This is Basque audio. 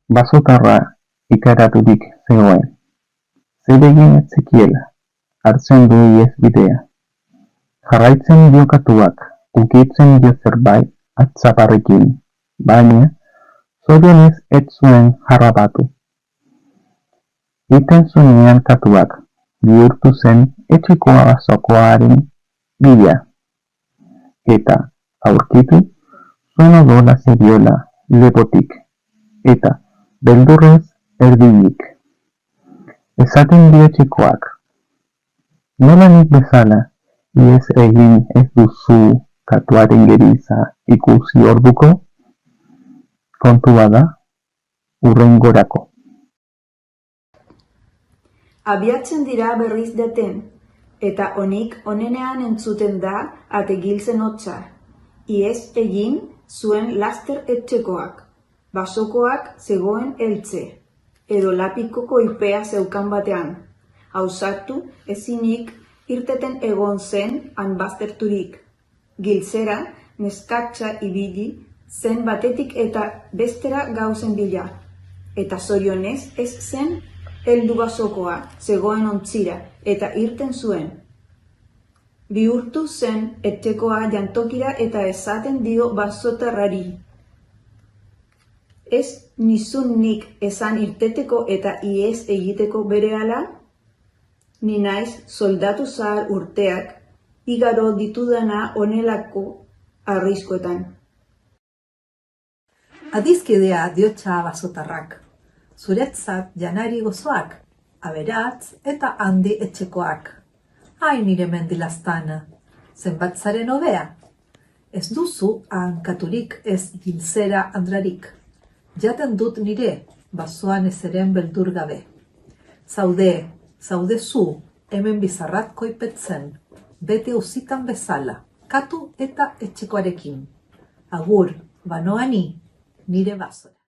basotarra ikaraturik zegoen, zer egin ez zekiela, hartzen du ihesbidea. Jarraitzen dio katuak, ukitzen dio zerbait atzaparrekin, baina zorionez ez zuen harrapatu. Iten zuenean katuak, bihurtu zen etxekoa basokoaren bila, eta aurkitu zuen odola zeriola lepotik, eta beldurrez erdilik. Esaten dio etxekoak, nola nik bezala, ihes egin ez duzu katuaren geriza ikusi orduko? Kontua da, hurrengorako. Abiatzen dira berriz daten, eta honik onenean entzuten da ate Gilsen hotza. Ihes egin zuen laster etxekoak, basokoak zegoen eltze, edo lapiko koipea zeukan batean. Ausartu ezinik irteten egon zen han bazterturik. Gilsera neskatxa ibili zen batetik eta bestera gauzen bila, eta zorionez ez zen heldu basokoa zegoen ontzira eta irten zuen. Bihurtu zen etxekoa jantokira eta esaten dio basotarrari. Ez nizun nik esan irteteko eta ihes egiteko berehala? Ni naiz soldatu zahar urteak igaro ditudana onelako arriskuetan. Adizkidea diotxa basotarrak. Zuretzat janari gozoak, aberatz eta handi etxekoak. Ai nire mendilaztana, zenbat zaren hobea. Ez duzu hankaturik ez Gilsera andrarik. Jaten dut nire, basoan ezeren beldur gabe. Zaudezu, hemen bizarrat koipetzen, bete uzitan bezala, katu eta etxekoarekin. Agur, banoani, nire basora.